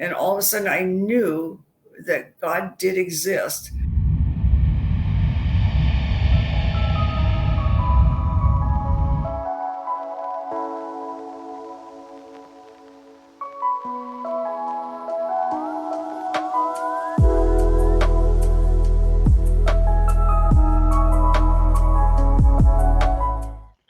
And all of a sudden I knew that God did exist.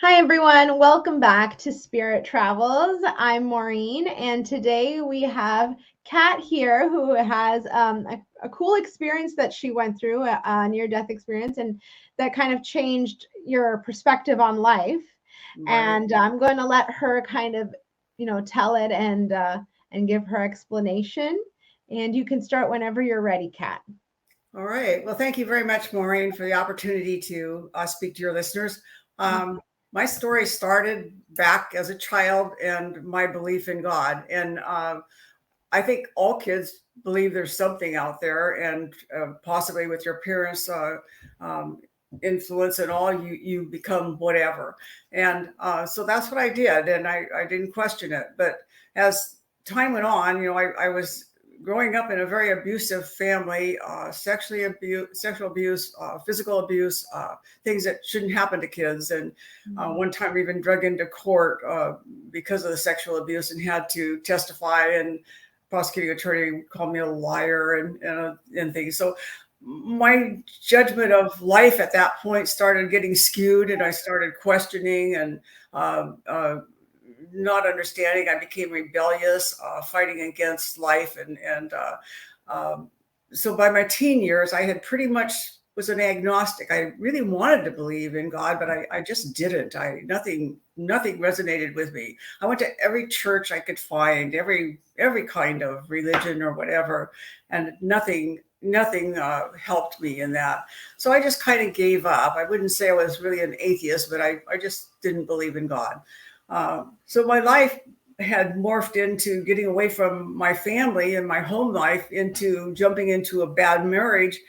Hi everyone, welcome back to Spirit Travels. I'm Maureen, and today we have Kat here who has a cool experience that she went through, a near-death experience, and that kind of changed your perspective on life. Right. And I'm going to let her kind of, tell it and give her explanation. And you can start whenever you're ready, Kat. All right. Well, thank you very much, Maureen, for the opportunity to speak to your listeners. My story started back as a child and my belief in God. And I think all kids believe there's something out there, and possibly with your parents' influence and all, you become whatever. And so that's what I did. And I didn't question it. But as time went on, I was growing up in a very abusive family, sexual abuse, physical abuse, things that shouldn't happen to kids. And one time we even drug into court because of the sexual abuse and had to testify, and prosecuting attorney called me a liar and things. So my judgment of life at that point started getting skewed, and I started questioning and not understanding. I became rebellious, fighting against life. So by my teen years, I had pretty much was an agnostic. I really wanted to believe in God, but I just didn't. Nothing resonated with me. I went to every church I could find, every kind of religion or whatever, and nothing helped me in that. So I just kind of gave up. I wouldn't say I was really an atheist, but I just didn't believe in God. So my life had morphed into getting away from my family and my home life into jumping into a bad marriage,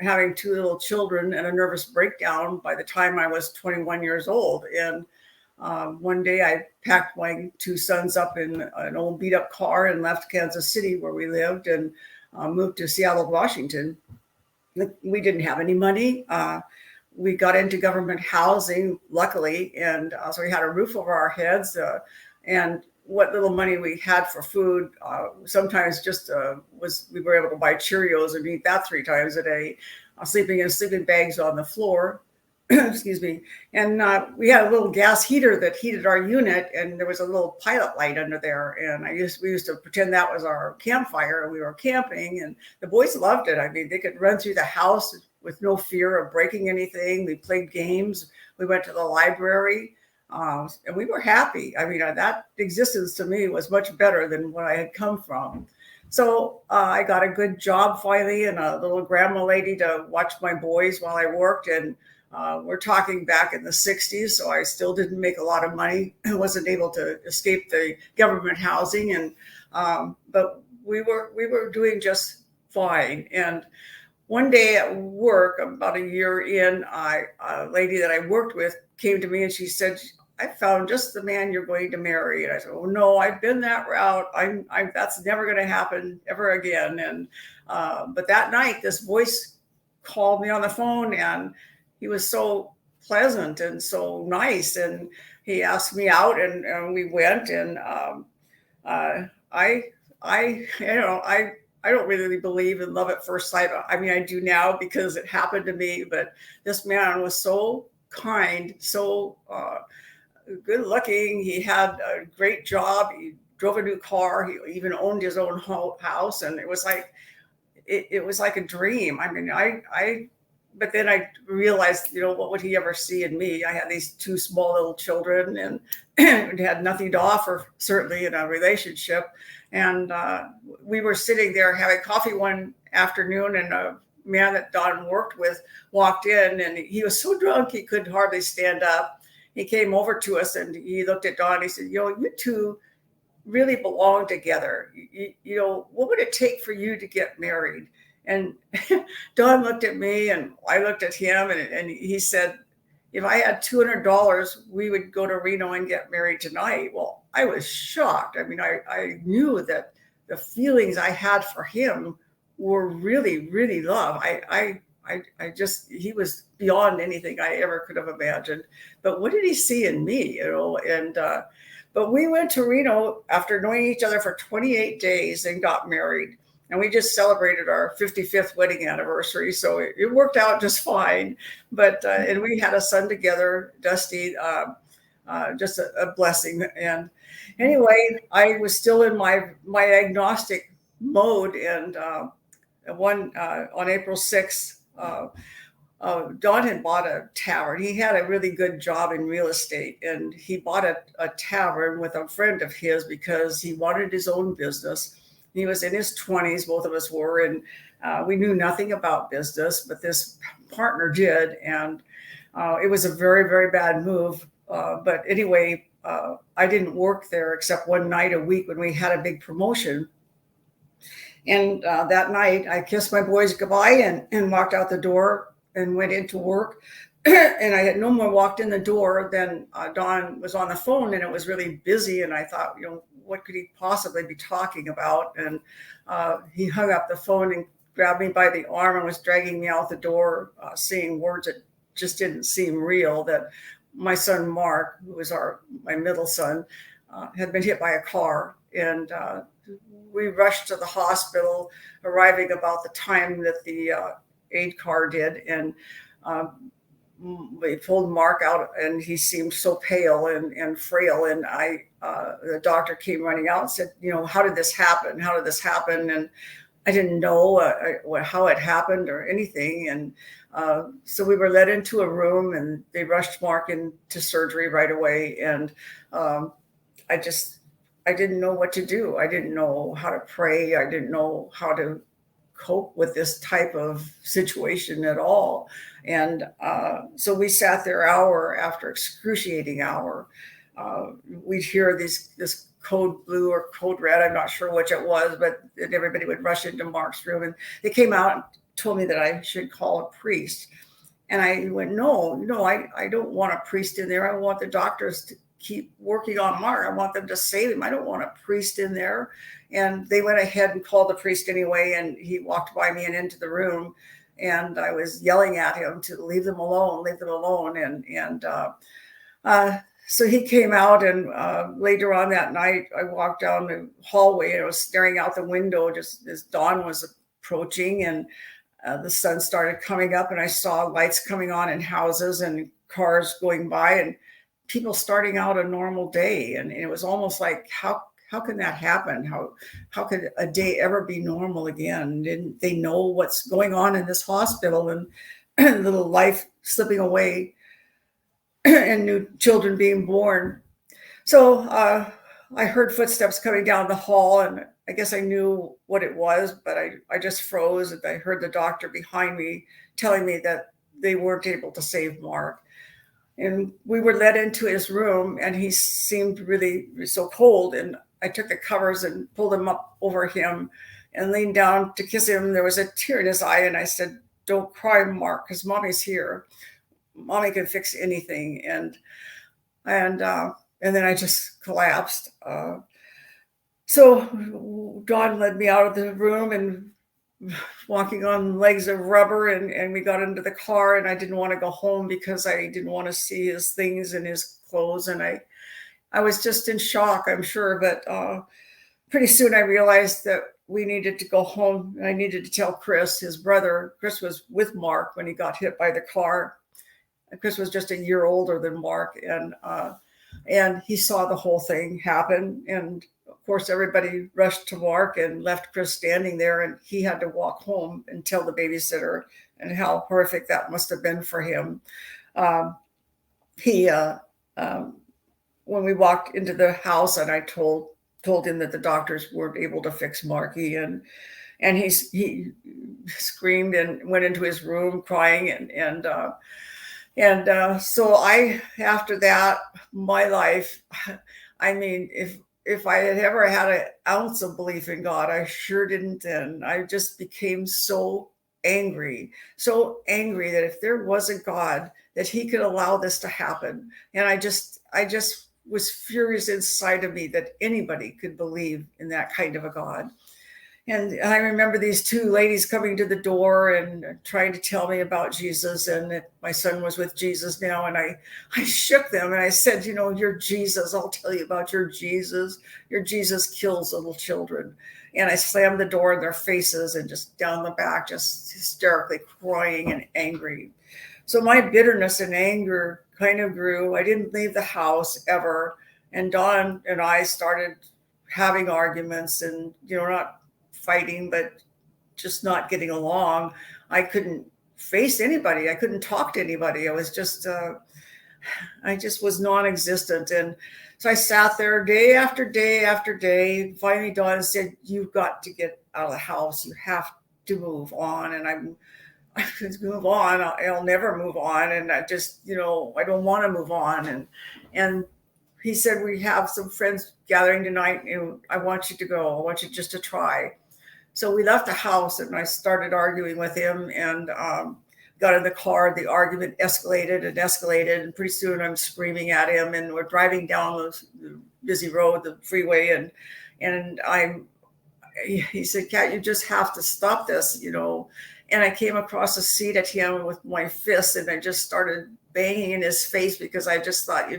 having 2 little children and a nervous breakdown by the time I was 21 years old. And one day I packed my 2 sons up in an old beat up car and left Kansas City, where we lived, and moved to Seattle, Washington. We didn't have any money. We got into government housing, luckily, and so we had a roof over our heads, and what little money we had for food, sometimes just we were able to buy Cheerios and eat that 3 times a day, sleeping in sleeping bags on the floor. Excuse me. And we had a little gas heater that heated our unit, and there was a little pilot light under there. And we used to pretend that was our campfire, and we were camping, and the boys loved it. I mean, they could run through the house with no fear of breaking anything. We played games. We went to the library, and we were happy. I mean, that existence to me was much better than what I had come from. So I got a good job finally, and a little grandma lady to watch my boys while I worked. And we're talking back in the 60s, so I still didn't make a lot of money. I wasn't able to escape the government housing, and but we were doing just fine. And one day at work, about a year in, a lady that I worked with came to me and she said, "I found just the man you're going to marry." And I said, "Oh no, I've been that route. That's never going to happen ever again." And but that night, this voice called me on the phone, and he was so pleasant and so nice, and he asked me out, and we went. And I don't really believe in love at first sight. I mean, I do now because it happened to me, but this man was so kind, so good looking. He had a great job. He drove a new car. He even owned his own house. And it was like a dream. I mean, but then I realized, what would he ever see in me? I had these 2 small little children and had nothing to offer, certainly in a relationship. And we were sitting there having coffee one afternoon, and a man that Don worked with walked in, and he was so drunk he could hardly stand up. He came over to us and he looked at Don. He said, "You 2 really belong together. What would it take for you to get married?" And Don looked at me and I looked at him, and he said, "If I had $200, we would go to Reno and get married tonight." Well, I was shocked. I mean, I knew that the feelings I had for him were really, really love. I just, he was beyond anything I ever could have imagined. But what did he see in me, you know? And, but we went to Reno after knowing each other for 28 days and got married. And we just celebrated our 55th wedding anniversary. So it worked out just fine. But, and we had a son together, Dusty, just a blessing. And anyway, I was still in my agnostic mode. And on April 6th, Don had bought a tavern. He had a really good job in real estate, and he bought a tavern with a friend of his because he wanted his own business. He was in his 20s, both of us were, and we knew nothing about business, but this partner did, and it was a very, very bad move. But anyway, I didn't work there except one night a week when we had a big promotion. And that night, I kissed my boys goodbye and walked out the door and went into work. And I had no more walked in the door than Don was on the phone, and it was really busy. And I thought, you know, what could he possibly be talking about? And he hung up the phone and grabbed me by the arm and was dragging me out the door, saying words that just didn't seem real, that my son, Mark, who was my middle son, had been hit by a car. And we rushed to the hospital, arriving about the time that the aid car did. And we pulled Mark out, and he seemed so pale and frail. And the doctor came running out and said, you know, how did this happen? How did this happen? And I didn't know how it happened or anything. And so we were led into a room, and they rushed Mark into surgery right away. And I didn't know what to do. I didn't know how to pray. I didn't know how to cope with this type of situation at all. And so we sat there hour after excruciating hour. We'd hear this code blue or code red. I'm not sure which it was, but everybody would rush into Mark's room, and they came out and told me that I should call a priest. And I went, no, I don't want a priest in there. I want the doctors to keep working on Mark. I want them to save him. I don't want a priest in there. And they went ahead and called the priest anyway. And he walked by me and into the room. And I was yelling at him to leave them alone, leave them alone. And so he came out, and later on that night, I walked down the hallway and I was staring out the window just as dawn was approaching, and the sun started coming up, and I saw lights coming on in houses and cars going by and people starting out a normal day. And it was almost like, how can that happen? How could a day ever be normal again? Didn't they know what's going on in this hospital, and little life slipping away and new children being born? So I heard footsteps coming down the hall, and I guess I knew what it was, but I just froze. And I heard the doctor behind me telling me that they weren't able to save Mark. And we were led into his room, and he seemed really so cold. And I took the covers and pulled them up over him and leaned down to kiss him. There was a tear in his eye, and I said, "Don't cry, Mark, because Mommy's here. Mommy can fix anything." And then I just collapsed. So Dawn led me out of the room and walking on legs of rubber, and we got into the car, and I didn't want to go home because I didn't want to see his things and his clothes. And I was just in shock, I'm sure. But pretty soon I realized that we needed to go home. And I needed to tell Chris, his brother. Chris was with Mark when he got hit by the car. Chris was just a year older than Mark. And he saw the whole thing happen. And of course, everybody rushed to Mark and left Chris standing there, and he had to walk home and tell the babysitter, and how horrific that must have been for him. When we walked into the house, and I told him that the doctors weren't able to fix Marky, and he screamed and went into his room crying, so after that, my life, I mean, if I had ever had an ounce of belief in God, I sure didn't then. I just became so angry that if there was a God, that he could allow this to happen. And I just was furious inside of me that anybody could believe in that kind of a God. And I remember these two ladies coming to the door and trying to tell me about Jesus, and that my son was with Jesus now. And I shook them and I said, your Jesus, I'll tell you about your Jesus. Your Jesus kills little children. And I slammed the door in their faces and just down the back, just hysterically crying and angry. So my bitterness and anger kind of grew. I didn't leave the house ever. And Dawn and I started having arguments and, not fighting, but just not getting along. I couldn't face anybody. I couldn't talk to anybody. I was just, I just was non-existent. And so I sat there day after day after day. Finally, Dawn said, "You've got to get out of the house. You have to move on." And I could move on. I'll never move on. And I just, I don't want to move on. And he said, "We have some friends gathering tonight, and I want you to go. I want you just to try." So we left the house, and I started arguing with him, and got in the car. The argument escalated and escalated, and pretty soon I'm screaming at him, and we're driving down the busy road, the freeway, and he said, "Kat, you just have to stop this, And I came across a seat at him with my fist, and I just started banging in his face because I just thought,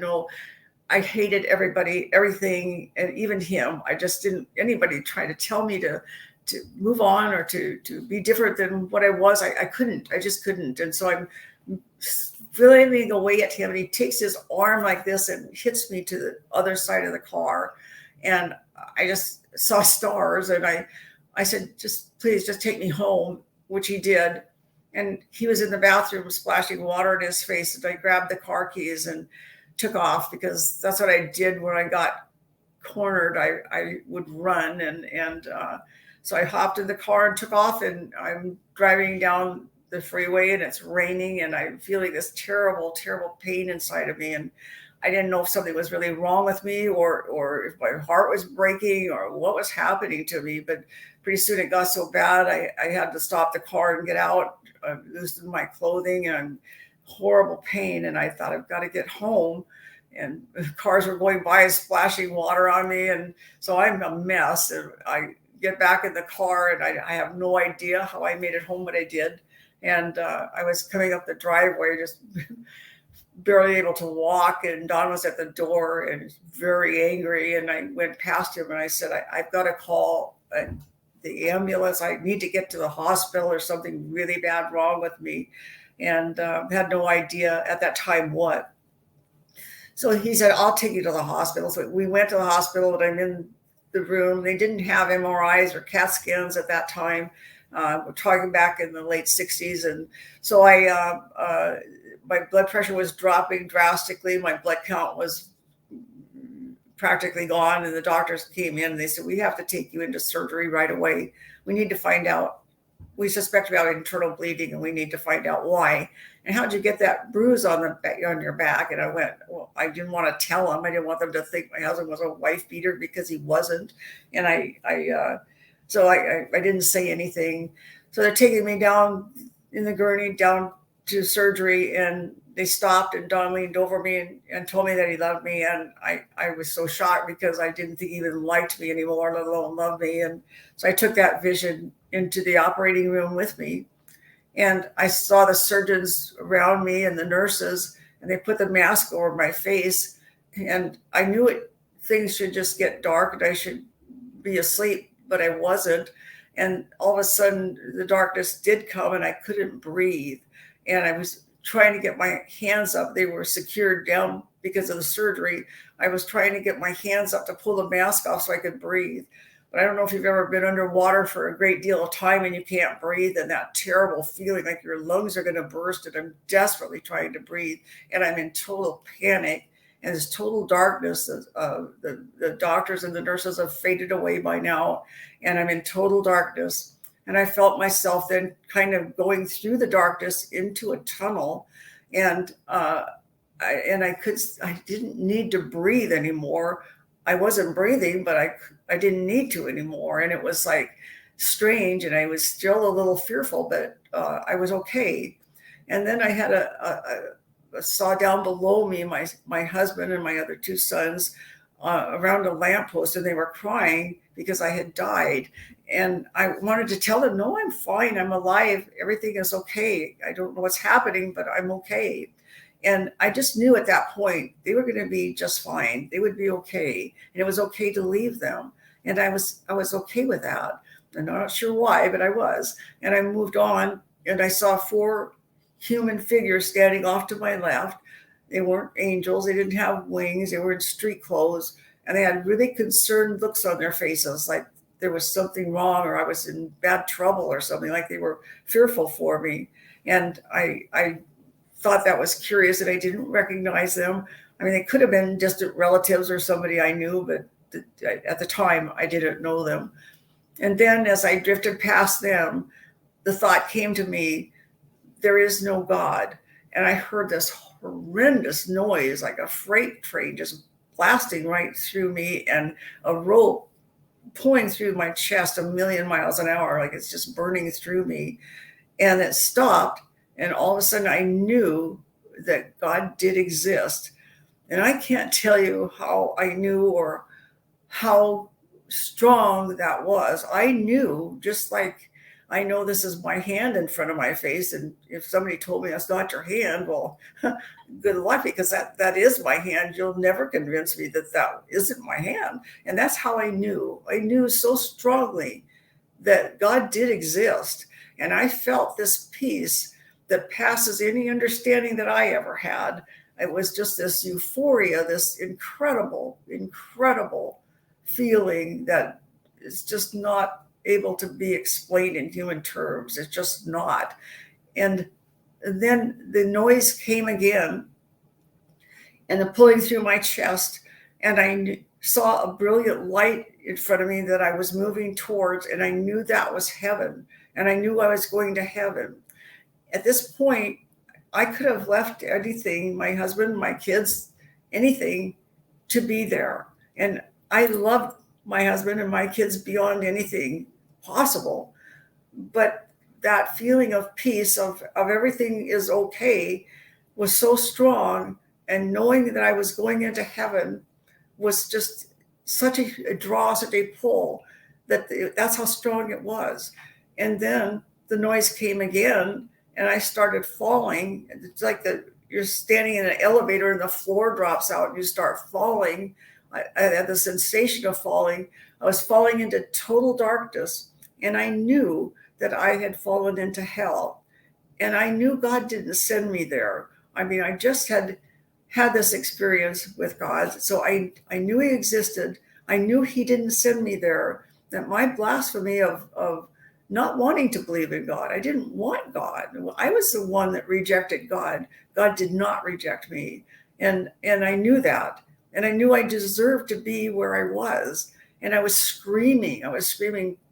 I hated everybody, everything, and even him. I just didn't anybody try to tell me to move on or to be different than what I was. I couldn't. I just couldn't. And so I'm flailing away at him, and he takes his arm like this and hits me to the other side of the car. And I just saw stars, and I said, please just take me home, which he did. And he was in the bathroom splashing water in his face, and I grabbed the car keys and took off, because that's what I did when I got cornered. I would run, and so I hopped in the car and took off, and I'm driving down the freeway, and it's raining, and I'm feeling this terrible, terrible pain inside of me. And I didn't know if something was really wrong with me, or if my heart was breaking, or what was happening to me. But pretty soon it got so bad, I had to stop the car and get out, loosen my clothing, and horrible pain. And I thought, I've got to get home. And cars were going by and splashing water on me. And so I'm a mess. And I get back in the car, and I have no idea how I made it home, but I did. And I was coming up the driveway, just barely able to walk. And Don was at the door and very angry. And I went past him, and I said, I've got to call the ambulance. I need to get to the hospital. There's something really bad wrong with me. And had no idea at that time what. So he said, "I'll take you to the hospital." So we went to the hospital, and I'm in the room. They didn't have MRIs or CAT scans at that time. We're talking back in the late 60s. And so my blood pressure was dropping drastically. My blood count was practically gone. And the doctors came in, and they said, "We have to take you into surgery right away. We need to find out. We suspect we have internal bleeding, and we need to find out why. And how'd you get that bruise on your back?" And I went, well, I didn't want to tell them. I didn't want them to think my husband was a wife beater, because he wasn't. And so I didn't say anything. So they're taking me down in the gurney down to surgery, and they stopped, and Don leaned over me and told me that he loved me. And I was so shocked, because I didn't think he even liked me anymore, let alone love me. And so I took that vision into the operating room with me. And I saw the surgeons around me and the nurses, and they put the mask over my face. And I knew things should just get dark and I should be asleep, but I wasn't. And all of a sudden the darkness did come, and I couldn't breathe. And I was trying to get my hands up. They were secured down because of the surgery. I was trying to get my hands up to pull the mask off so I could breathe. But I don't know if you've ever been underwater for a great deal of time and you can't breathe, and that terrible feeling like your lungs are going to burst, and I'm desperately trying to breathe, and I'm in total panic, and this total darkness. The doctors and the nurses have faded away by now, and I'm in total darkness. And I felt myself then kind of going through the darkness into a tunnel, and I didn't need to breathe anymore. I wasn't breathing, but I didn't need to anymore. And it was like strange, and I was still a little fearful, but I was okay. And then I had saw down below me my husband and my other two sons around a lamppost, and they were crying. because I had died. And I wanted to tell them, no, I'm fine. I'm alive. Everything is okay. I don't know what's happening, but I'm okay. And I just knew at that point they were going to be just fine. They would be okay. And it was okay to leave them. And I was okay with that. I'm not sure why, but I was. And I moved on, and I saw 4 human figures standing off to my left. They weren't angels. They didn't have wings. They were in street clothes. And they had really concerned looks on their faces, like there was something wrong or I was in bad trouble or something, like they were fearful for me. And I thought that was curious that I didn't recognize them. I mean, they could have been distant relatives or somebody I knew, but at the time I didn't know them. And then as I drifted past them, the thought came to me, there is no God. And I heard this horrendous noise, like a freight train just blasting right through me, and a rope pulling through my chest 1,000,000 miles an hour, like it's just burning through me. And it stopped. And all of a sudden I knew that God did exist. And I can't tell you how I knew or how strong that was. I knew, just like I know this is my hand in front of my face. And if somebody told me that's not your hand, well, good luck, because that is my hand. You'll never convince me that that isn't my hand. And that's how I knew. I knew so strongly that God did exist. And I felt this peace that passes any understanding that I ever had. It was just this euphoria, this incredible, incredible feeling that is just not able to be explained in human terms. It's just not. And then the noise came again, and the pulling through my chest, and I saw a brilliant light in front of me that I was moving towards, and I knew that was heaven, and I knew I was going to heaven. At this point, I could have left anything, my husband, my kids, anything, to be there. And I loved my husband and my kids beyond anything possible. But that feeling of peace, of everything is okay, was so strong. And knowing that I was going into heaven was just such a draw, such a pull, that's how strong it was. And then the noise came again, and I started falling. It's like you're standing in an elevator and the floor drops out and you start falling. I had the sensation of falling. I was falling into total darkness, and I knew that I had fallen into hell. And I knew God didn't send me there. I mean, I just had this experience with God. So I knew he existed. I knew he didn't send me there. That my blasphemy of not wanting to believe in God, I didn't want God. I was the one that rejected God. God did not reject me. And I knew that. And I knew I deserved to be where I was. And I was screaming,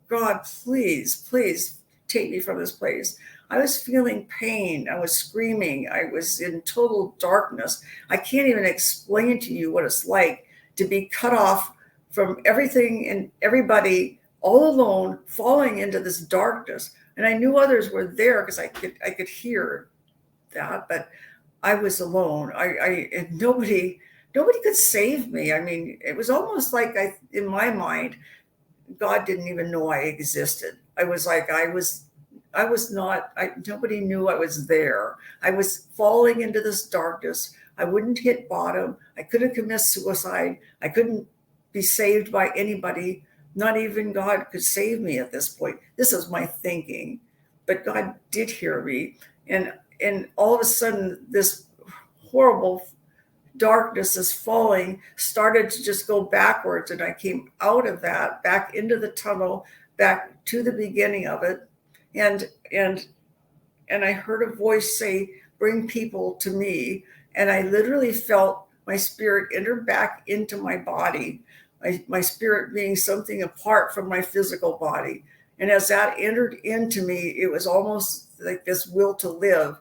God, please, please take me from this place. I was feeling pain. I was screaming. I was in total darkness. I can't even explain to you what it's like to be cut off from everything and everybody, all alone, falling into this darkness. And I knew others were there because I could hear that, but I was alone. And nobody could save me. I mean, it was almost like in my mind, God didn't even know I existed. I was like, nobody knew I was there. I was falling into this darkness. I wouldn't hit bottom. I couldn't commit suicide. I couldn't be saved by anybody. Not even God could save me at this point. This is my thinking, but God did hear me. And all of a sudden, this horrible darkness, is falling, started to just go backwards. And I came out of that, back into the tunnel, back to the beginning of it. And I heard a voice say, bring people to me. And I literally felt my spirit enter back into my body, my spirit being something apart from my physical body. And as that entered into me, it was almost like this will to live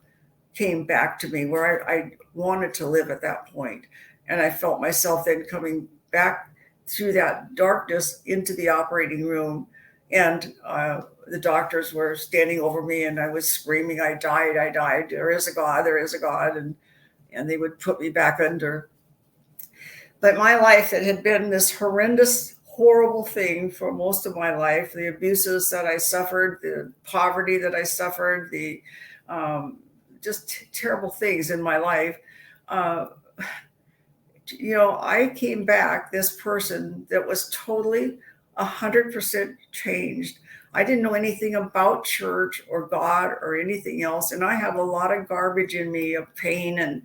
came back to me, where I wanted to live at that point. And I felt myself then coming back through that darkness into the operating room. And the doctors were standing over me, and I was screaming, I died. There is a God. And they would put me back under. But my life, it had been this horrendous, horrible thing for most of my life. The abuses that I suffered, the poverty that I suffered, the just terrible things in my life. I came back this person that was totally 100% changed. I didn't know anything about church or God or anything else, and I have a lot of garbage in me of pain and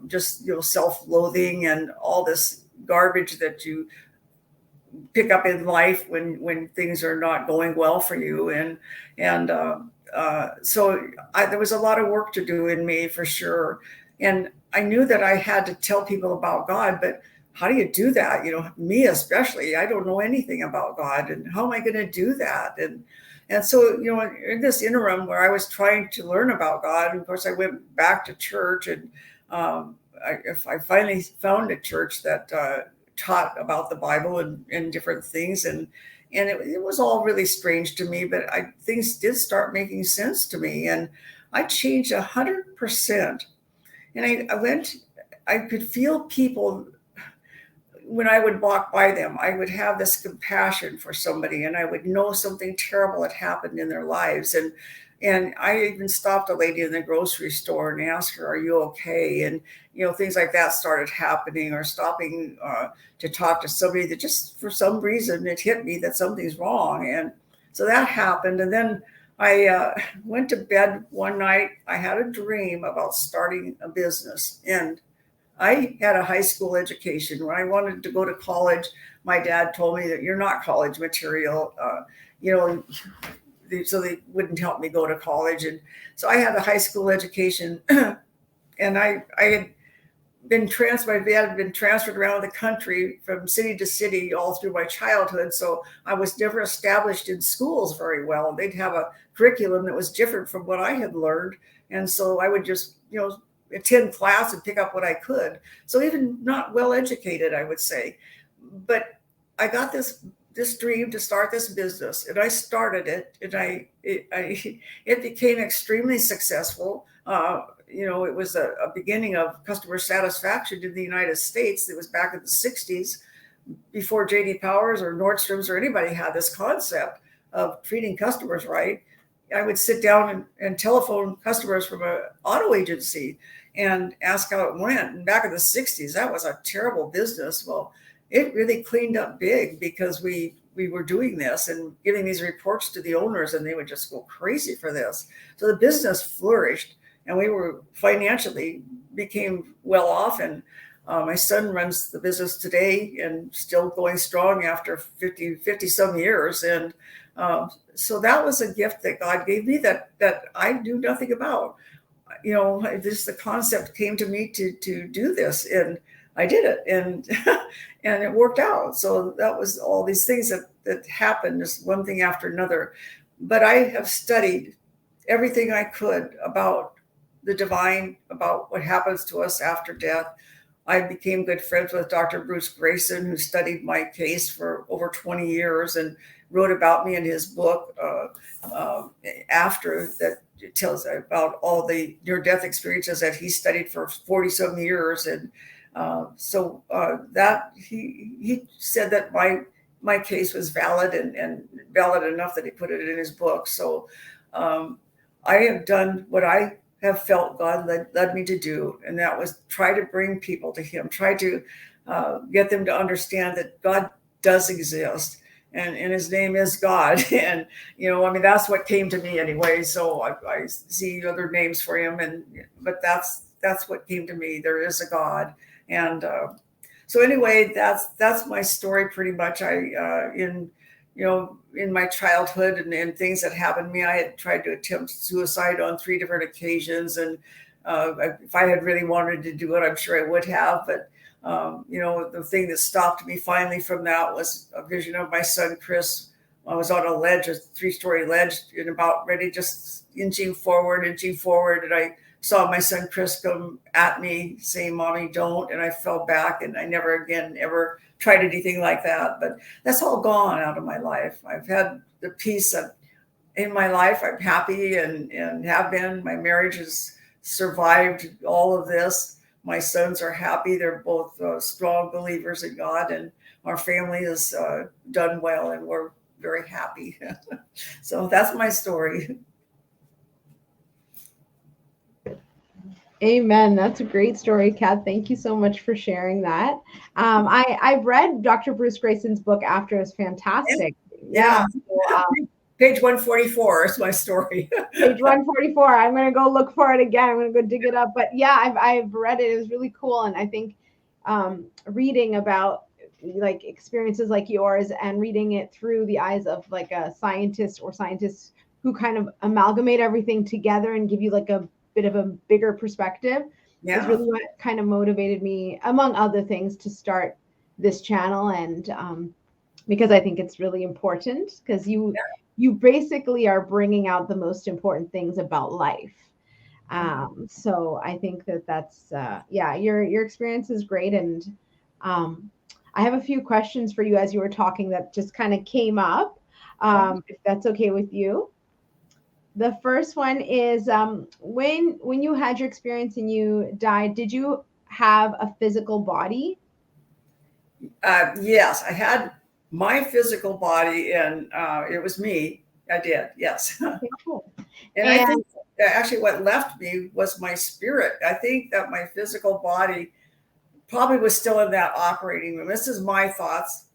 just self-loathing and all this garbage that you pick up in life when things are not going well for you, so there was a lot of work to do in me for sure, and I knew that I had to tell people about God, but how do you do that? Me especially, I don't know anything about God, and how am I going to do that? And so, in this interim where I was trying to learn about God, and of course I went back to church, and I finally found a church that taught about the Bible and different things, and it was all really strange to me, but things did start making sense to me, and I changed 100%. And I could feel people when I would walk by them. I would have this compassion for somebody, and I would know something terrible had happened in their lives. And I even stopped a lady in the grocery store and asked her, "Are you okay?" And, things like that started happening, or stopping to talk to somebody that just for some reason it hit me that something's wrong. And so that happened. And then I went to bed one night. I had a dream about starting a business, and I had a high school education. When I wanted to go to college, my dad told me that you're not college material, so they wouldn't help me go to college. And so I had a high school education, and I had been transferred. My dad had been transferred around the country from city to city all through my childhood. So I was never established in schools very well. They'd have a curriculum that was different from what I had learned. And so I would just, attend class and pick up what I could. So even not well educated, I would say. But I got this dream to start this business, and I started it, and it became extremely successful. It was a beginning of customer satisfaction in the United States. It was back in the 60s, before J.D. Powers or Nordstrom's or anybody had this concept of treating customers right. I would sit down and telephone customers from an auto agency and ask how it went. And back in the 60s, that was a terrible business. Well, it really cleaned up big, because we were doing this and giving these reports to the owners, and they would just go crazy for this. So the business flourished, and we were financially became well off. And my son runs the business today and still going strong after 50 some years. And so that was a gift that God gave me that I knew nothing about. The concept came to me to do this, and I did it, and and it worked out. So that was all these things that happened, just one thing after another. But I have studied everything I could about the divine, about what happens to us after death. I became good friends with Dr. Bruce Grayson, who studied my case for over 20 years and wrote about me in his book after that. It tells about all the near-death experiences that he studied for 40-some years. And so that he said that my case was valid and valid enough that he put it in his book. So I have done what I have felt God led me to do, and that was try to bring people to him, try to get them to understand that God does exist, and his name is God. And that's what came to me anyway. So I see other names for him, but that's what came to me. There is a God. And so anyway, that's my story pretty much. In my childhood and things that happened to me, I had tried to attempt suicide on 3 different occasions. And if I had really wanted to do it, I'm sure I would have. But, the thing that stopped me finally from that was a vision of my son, Chris. I was on a ledge, a 3-story ledge, and about ready, just inching forward. And I saw my son, Chris, come at me saying, "Mommy, don't." And I fell back, and I never again ever tried anything like that. But that's all gone out of my life. I've had the peace in my life. I'm happy and have been. My marriage has survived all of this. My sons are happy. They're both strong believers in God, and our family has done well, and we're very happy. So that's my story. Amen. That's a great story, Kat. Thank you so much for sharing that. I've read Dr. Bruce Grayson's book After. Is fantastic. Yeah. So, Page 144 is my story. Page 144. I'm going to go look for it again. I'm going to go dig it up. But yeah, I've read it. It was really cool. And I think reading about like experiences like yours and reading it through the eyes of like a scientist or scientists who kind of amalgamate everything together and give you like a bit of a bigger perspective is really what kind of motivated me, among other things, to start this channel. And because I think it's really important, because you basically are bringing out the most important things about life. So I think that's your experience is great. And I have a few questions for you as you were talking that just kind of came up, if that's okay with you. The first one is when you had your experience and you died, did you have a physical body? Yes, I had my physical body, and it was me. I did, yes. Okay, cool. And I think actually what left me was my spirit. I think that my physical body probably was still in that operating room. This is my thoughts,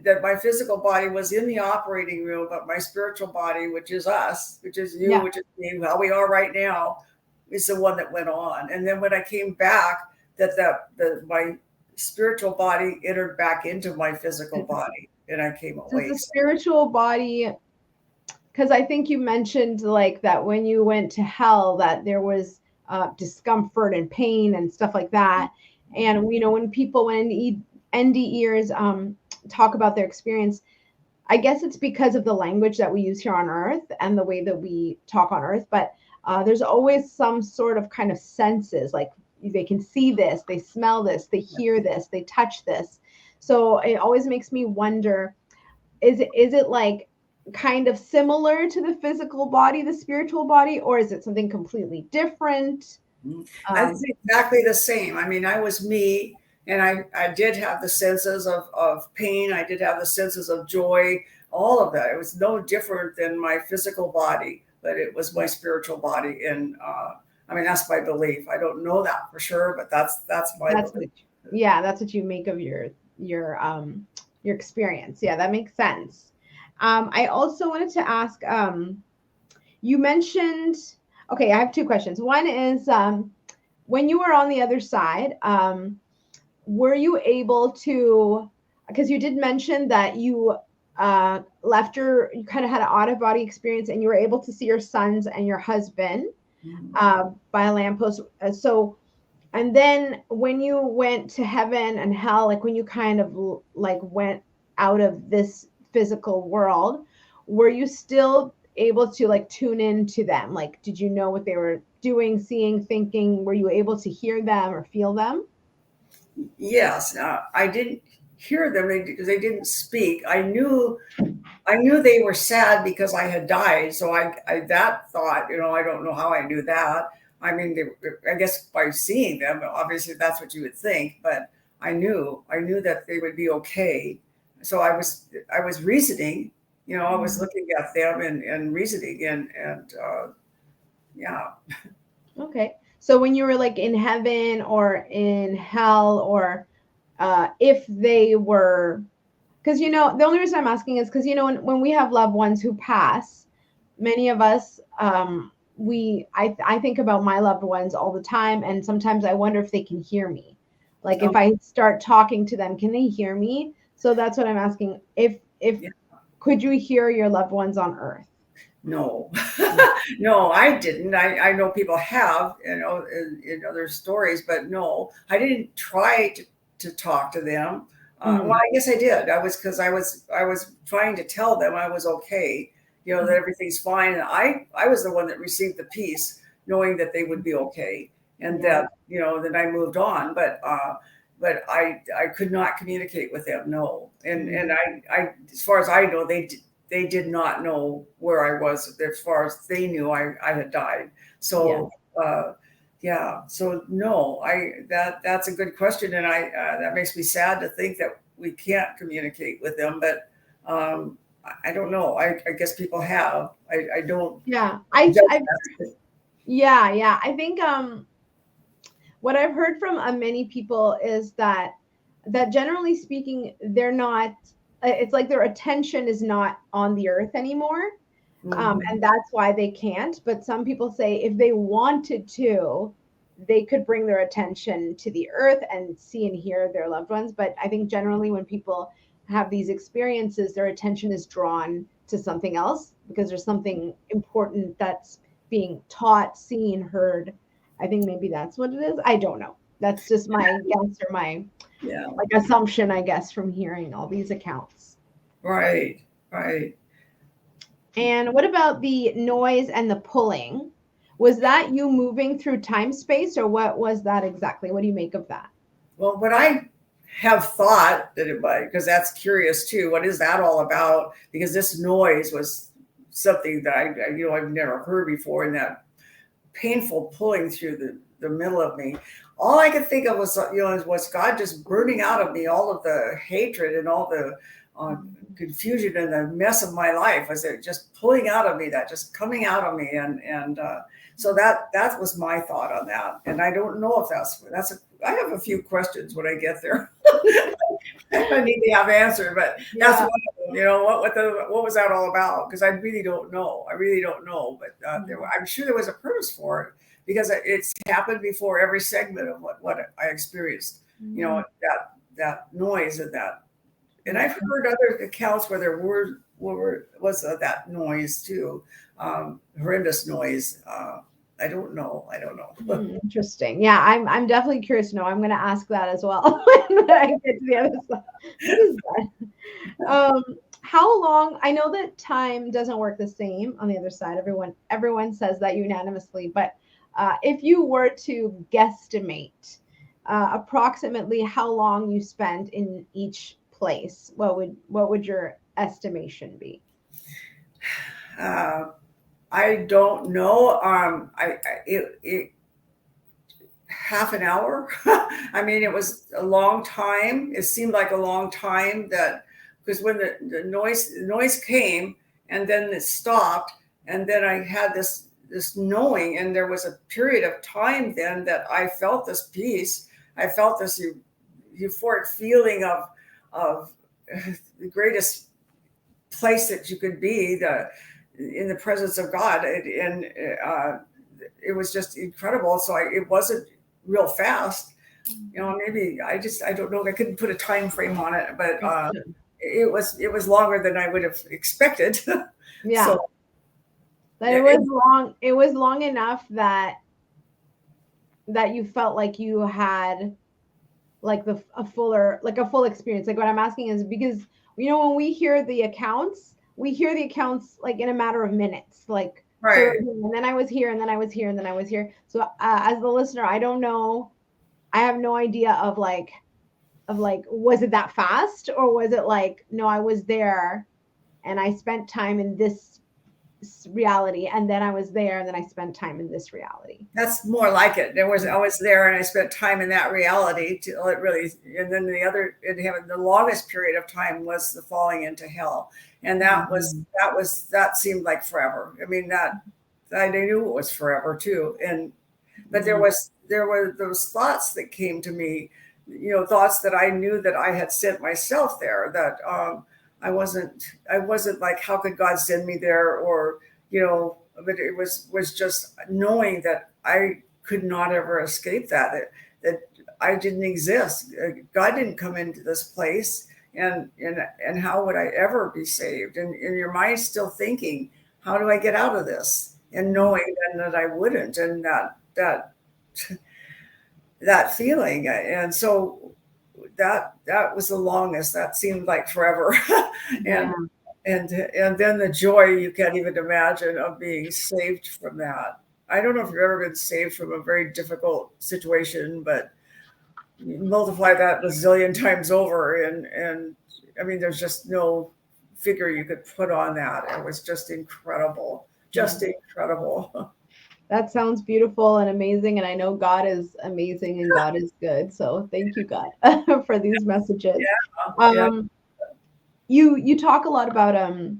that my physical body was in the operating room, but my spiritual body, which is us, which is you, which is me, how we are right now, is the one that went on. And then when I came back, my spiritual body entered back into my physical body, and I came away. The spiritual body, because I think you mentioned like that when you went to hell, that there was discomfort and pain and stuff like that. And when people, when NDEers talk about their experience, I guess it's because of the language that we use here on Earth and the way that we talk on Earth. But there's always some sort of kind of senses, like they can see this, they smell this, they hear this, they touch this. So it always makes me wonder, is it like kind of similar to the physical body, the spiritual body, or is it something completely different? It's exactly the same. I mean, I was me, and I did have the senses of pain. I did have the senses of joy, all of that. It was no different than my physical body, but it was my spiritual body. And I mean, that's my belief. I don't know that for sure, but that's my belief. That's what you make of your experience. Yeah, that makes sense. I also wanted to ask, you mentioned, okay, I have two questions. One is, when you were on the other side, were you able to, because you did mention that you you kind of had an out-of-body experience and you were able to see your sons and your husband by a lamppost. And then when you went to heaven and hell, like when you kind of like went out of this physical world, were you still able to like tune in to them? Like, did you know what they were doing, seeing, thinking? Were you able to hear them or feel them? Yes, I didn't hear them because they didn't speak. I knew they were sad because I had died. So I that thought, I don't know how I knew that. I mean, I guess by seeing them, obviously that's what you would think, but I knew that they would be okay. So I was reasoning, I was looking at them and reasoning and yeah. Okay. So when you were like in heaven or in hell, or if they were, because the only reason I'm asking is because when we have loved ones who pass, many of us I think about my loved ones all the time, and sometimes I wonder if they can hear me. Like if I start talking to them, can they hear me? So that's what I'm asking. If could you hear your loved ones on Earth? No, no, I didn't. I know people have, in other stories, but no, I didn't try to talk to them. Well, I guess I did. I was trying to tell them I was okay, that everything's fine. And I was the one that received the peace, knowing that they would be okay, and that, then I moved on. But I could not communicate with them. No. And I, as far as I know, they did not know where I was. As far as they knew, I had died. So, so no, that's a good question. And that makes me sad to think that we can't communicate with them, but I don't know. I guess people have. I don't. Yeah. I think what I've heard from many people is that generally speaking, they're not, it's like their attention is not on the earth anymore. And that's why they can't. But some people say if they wanted to, they could bring their attention to the earth and see and hear their loved ones. But I think generally when people have these experiences, their attention is drawn to something else because there's something important that's being taught, seen, heard. I think maybe that's what it is. I don't know. That's just my guess or my like assumption, I guess, from hearing all these accounts. Right. And what about the noise and the pulling? Was that you moving through time space, or what was that exactly? What do you make of that? Well, what I have thought that it might, because that's curious too. What is that all about? Because this noise was something that I've never heard before, and that painful pulling through the middle of me. All I could think of was, was God just burning out of me all of the hatred and all the confusion and the mess of my life. Was it just pulling out of me, that just coming out of me, and so that was my thought on that. And I don't know if I have a few questions when I get there. I need to have answered, but that's one of them. What was that all about? Because I really don't know. But I'm sure there was a purpose for it, because it's happened before every segment of what I experienced. That noise and that. And I've heard other accounts where there was that noise too, horrendous noise. I don't know. Interesting. Yeah, I'm definitely curious to know. I'm going to ask that as well when I get to the other side. What is that? How long? I know that time doesn't work the same on the other side. Everyone says that unanimously. But if you were to guesstimate approximately how long you spent in each place, what would your estimation be? I don't know. It half an hour. I mean, it was a long time. It seemed like a long time, because when the noise came and then it stopped, and then I had this knowing, and there was a period of time then that I felt this peace. I felt this euphoric feeling of the greatest place that you could be, in the presence of God, and it was just incredible. So it wasn't real fast, maybe I don't know. I couldn't put a time frame on it, but it was longer than I would have expected. Yeah. So, but it was long. It was long enough that you felt like you had like a full experience. Like what I'm asking is because when we hear the accounts like in a matter of minutes, like right. And then I was here, and then I was here, and then I was here. So as the listener, I don't know. I have no idea of was it that fast, or was it like, no, I was there and I spent time in this reality, and then I was there and then I spent time in this reality. That's more like it. I was there and I spent time in that reality till it really, and then the longest period of time was the falling into hell. And that seemed like forever. I mean, that I knew it was forever too. But there were those thoughts that came to me, thoughts that I knew that I had sent myself there, that I wasn't like, how could God send me there? Or, but it was just knowing that I could not ever escape that I didn't exist. God didn't come into this place. And how would I ever be saved? And your mind's still thinking, how do I get out of this? And knowing then that I wouldn't, and that feeling. And so that was the longest. That seemed like forever. And then the joy you can't even imagine of being saved from that. I don't know if you've ever been saved from a very difficult situation, but multiply that a zillion times over, and I mean, there's just no figure you could put on that. It was just incredible, incredible. That sounds beautiful and amazing. And I know God is amazing and God is good. So thank you, God, for these messages. Yeah. You talk a lot about the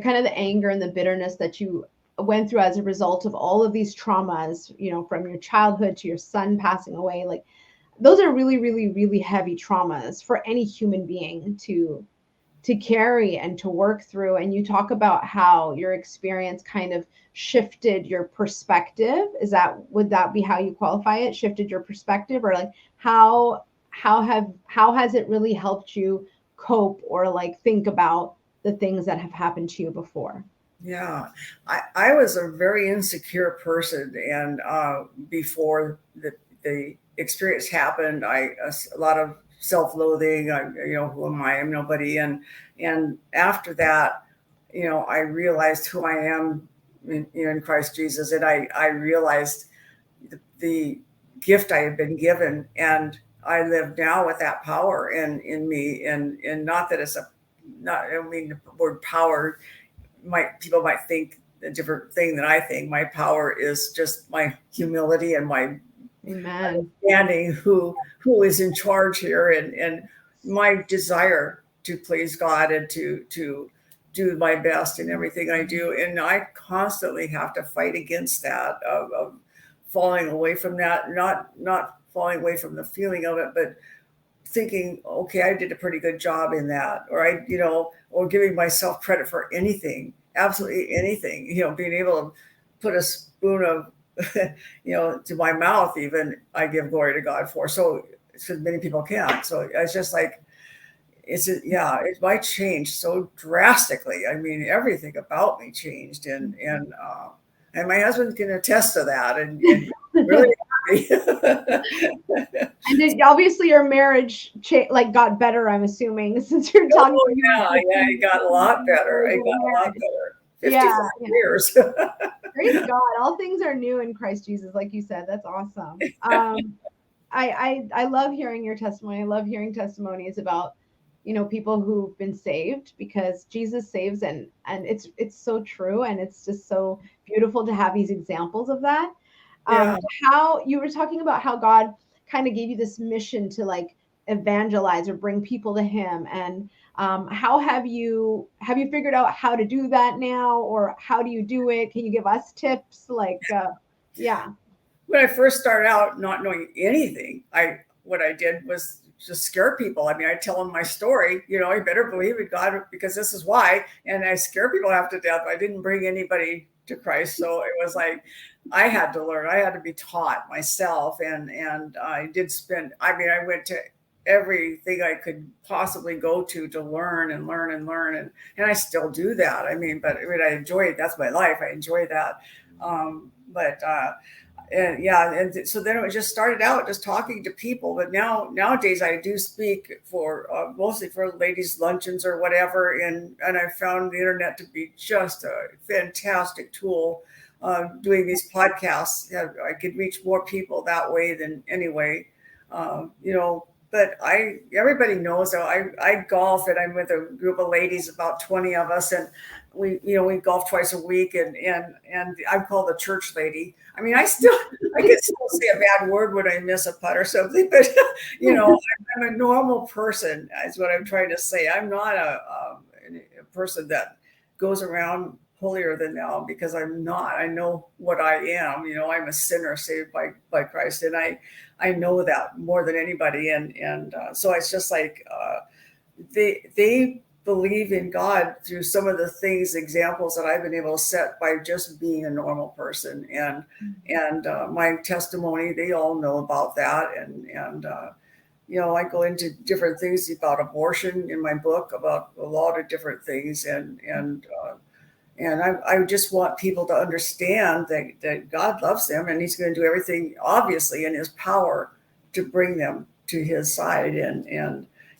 kind of the anger and the bitterness that you went through as a result of all of these traumas, from your childhood to your son passing away. Like those are really, really, really heavy traumas for any human being to carry and to work through. And you talk about how your experience kind of shifted your perspective. Would that be how you qualify it? Shifted your perspective, or like how has it really helped you cope or like think about the things that have happened to you before? Yeah, I was a very insecure person, and before the experience happened, a lot of self-loathing. Who am I? I'm nobody. And after that, I realized who I am in Christ Jesus, and I realized the gift I had been given, and I live now with that power in me, and not that it's not. I mean, the word power people might think a different thing than I think. My power is just my humility and my Amen. understanding who is in charge here, and my desire to please God and to do my best in everything I do. And I constantly have to fight against that of falling away from that, not falling away from the feeling of it, but thinking, okay, I did a pretty good job in that, or giving myself credit for anything, absolutely anything, being able to put a spoon of, to my mouth, even I give glory to God for. So many people can't. So it's just like, it might change so drastically. I mean, everything about me changed, and my husband can attest to that, and really happy. And obviously your marriage got better, I'm assuming, since you're talking. Oh yeah, it got a lot better. It got a lot better. 55 years. Praise God. All things are new in Christ Jesus, like you said. That's awesome. I love hearing your testimony. I love hearing testimonies about, people who've been saved, because Jesus saves, and it's so true, and it's just so beautiful to have these examples of that. How you were talking about how God kind of gave you this mission to like evangelize or bring people to Him, and how have you figured out how to do that now, or how do you do it? Can you give us tips? Yeah. When I first started out not knowing anything, what I did was just scare people. I mean, I tell them my story, you better believe in God because this is why. And I scare people half to death. I didn't bring anybody to Christ. So it was like, I had to learn, I had to be taught myself. And I went to everything I could possibly go to learn and learn and learn. And I still do that. I mean, I enjoy it. That's my life. I enjoy that. And so then it just started out just talking to people, but nowadays I do speak for mostly for ladies' luncheons or whatever, and I found the internet to be just a fantastic tool. Doing these podcasts, I could reach more people that way than anyway. But everybody knows that I golf, and I'm with a group of ladies, about 20 of us, and we golf twice a week, and I'm called the church lady. I mean, I can still say a bad word when I miss a putt or something, but I'm a normal person, is what I'm trying to say. I'm not a person that goes around holier than thou, because I'm not. I know what I am. I'm a sinner saved by Christ, and I know that more than anybody. And so it's just like they believe in God through some of the examples that I've been able to set by just being a normal person. And my testimony, they all know about that. And I go into different things about abortion in my book, about a lot of different things. And I just want people to understand that God loves them, and He's going to do everything, obviously, in His power to bring them to His side.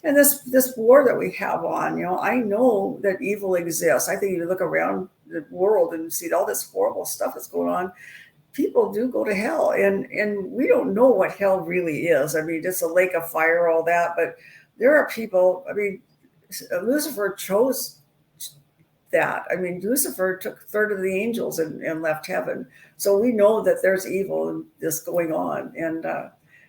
And this war that we have on, I know that evil exists. I think you look around the world and see all this horrible stuff that's going on. People do go to hell, and we don't know what hell really is. I mean, it's a lake of fire, all that, but there are people. I mean, Lucifer chose that. I mean, Lucifer took a third of the angels and left heaven. So we know that there's evil in this going on. And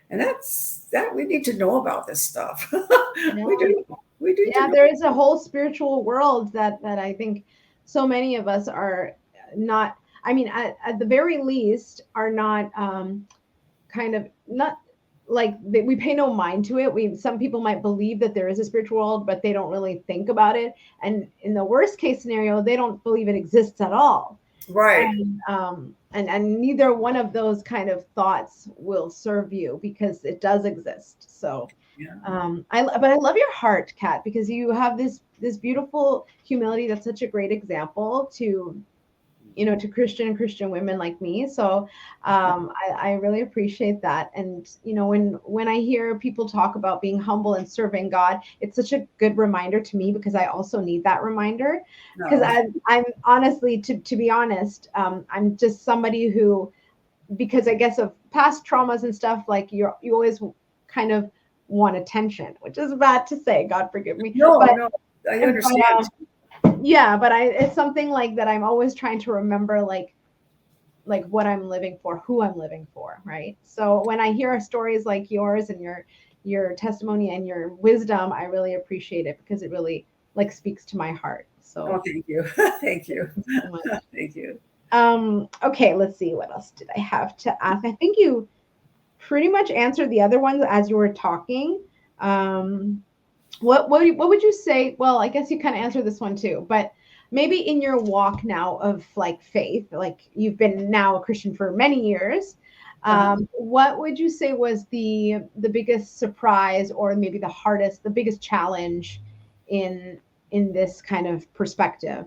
that's that we need to know about this stuff. We do. We need to know. There is a whole spiritual world that I think so many of us are not, I mean, at the very least are not kind of not like we pay no mind to it. Some people might believe that there is a spiritual world, but they don't really think about it. And in the worst case scenario, they don't believe it exists at all. Right. And neither one of those kind of thoughts will serve you because it does exist. So but I love your heart, Kat, because you have this beautiful humility. That's such a great example to Christian women like me. So I really appreciate that. And when I hear people talk about being humble and serving God, it's such a good reminder to me, because I also need that reminder. Because I'm honestly, to be honest, I'm just somebody who, because I guess of past traumas and stuff, like you always kind of want attention, which is bad to say, God forgive me. No, I understand. But it's something like that I'm always trying to remember, like what I'm living for, who I'm living for, right? So when I hear stories like yours and your testimony and your wisdom, I really appreciate it, because it really like speaks to my heart. So thank you. Thank you. So much. Thank you. Okay, let's see, what else did I have to ask? I think you pretty much answered the other ones as you were talking. What would you say? Well, I guess you kind of answered this one too, but maybe in your walk now of like faith, like you've been now a Christian for many years, what would you say was the biggest surprise, or maybe the biggest challenge in this kind of perspective?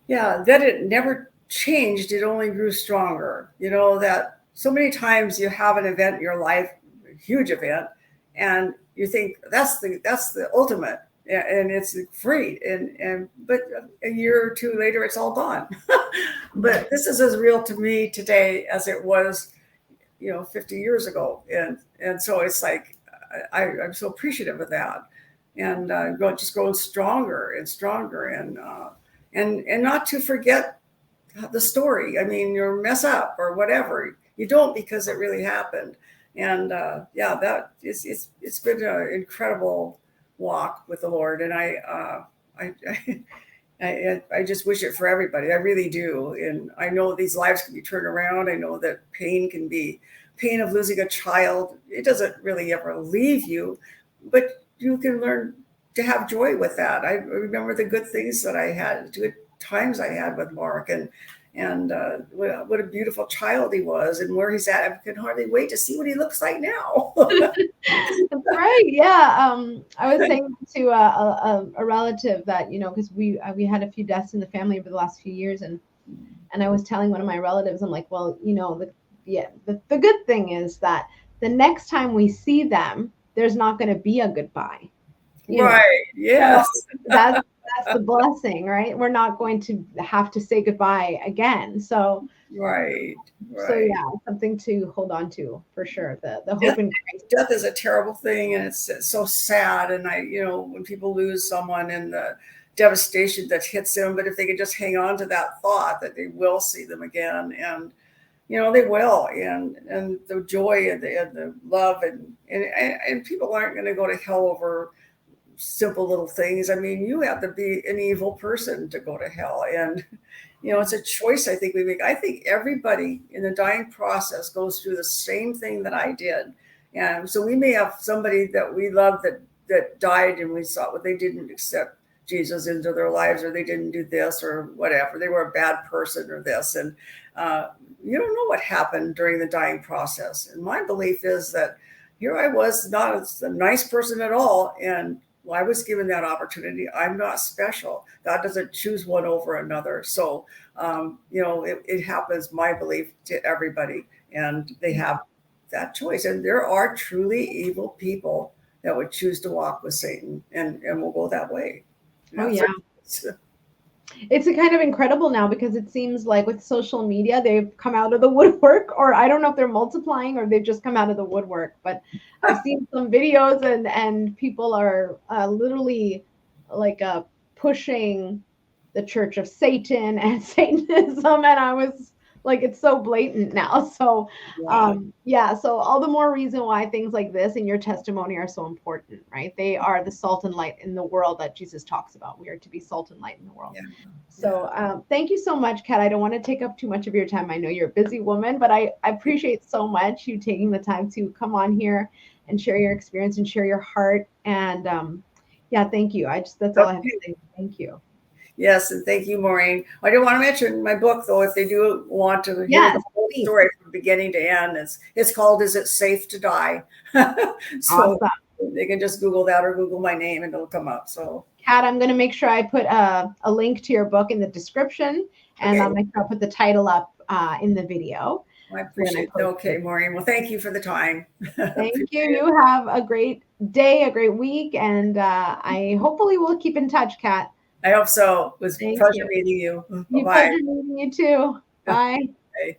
Yeah, that it never changed. It only grew stronger. That so many times you have an event in your life, a huge event, and you think that's the ultimate, and it's free, but a year or two later it's all gone. But this is as real to me today as it was 50 years ago, and so it's like I'm so appreciative of that, and just growing stronger and stronger, and not to forget the story. I mean, you mess up or whatever, you don't, because it really happened. And that is, it's been an incredible walk with the Lord, and I just wish it for everybody. I really do. And I know these lives can be turned around. I know that pain of losing a child, it doesn't really ever leave you, but you can learn to have joy with that. I remember the good things that I had, good times I had with Mark, and what a beautiful child he was, and where he's at. I can hardly wait to see what he looks like now. That's right. Yeah. I was saying to a relative that, because we had a few deaths in the family over the last few years, and I was telling one of my relatives, I'm like, well, the good thing is that the next time we see them, there's not going to be a goodbye. Right. Yes. So that's the blessing, right? We're not going to have to say goodbye again. So right. So yeah, something to hold on to for sure. The hope and grace. Death is a terrible thing, and it's so sad. And when people lose someone and the devastation that hits them, but if they can just hang on to that thought that they will see them again, and they will, and the joy and the love, and people aren't going to go to hell over simple little things. I mean, you have to be an evil person to go to hell, and it's a choice I think we make. I think everybody in the dying process goes through the same thing that I did, and so we may have somebody that we love that died, and we saw what they didn't accept Jesus into their lives, or they didn't do this or whatever, they were a bad person or this, and you don't know what happened during the dying process. And my belief is that here I was, not a nice person at all, and I was given that opportunity. I'm not special. God doesn't choose one over another. So, it happens, my belief, to everybody, and they have that choice. And there are truly evil people that would choose to walk with Satan, and will go that way. It's a kind of incredible now, because it seems like with social media, they've come out of the woodwork, or I don't know if they're multiplying or they've just come out of the woodwork, but I've seen some videos and people are literally like pushing the Church of Satan and Satanism, and I was like, it's so blatant now. So yeah, so all the more reason why things like this in your testimony are so important, right? They are the salt and light in the world that Jesus talks about. We are to be salt and light in the world. So thank you so much, Kat. I don't want to take up too much of your time. I know you're a busy woman, but I appreciate so much you taking the time to come on here and share your experience and share your heart. And yeah, thank you. That's all I have to say. Thank you. Yes, and thank you, Maureen. I do want to mention my book, though, if they do want to hear the whole story from beginning to end. It's called "Is It Safe to Die?" So they can just Google that or Google my name and it'll come up. So, Kat, I'm going to make sure I put a link to your book in the description, and I'll make sure I put the title up in the video. I appreciate it. Okay, Maureen. Well, thank you for the time. Thank you. You have a great day, a great week, and I hopefully will keep in touch, Kat. I hope so. It was a pleasure meeting you. Bye-bye. Pleasure meeting you too. Bye. Bye.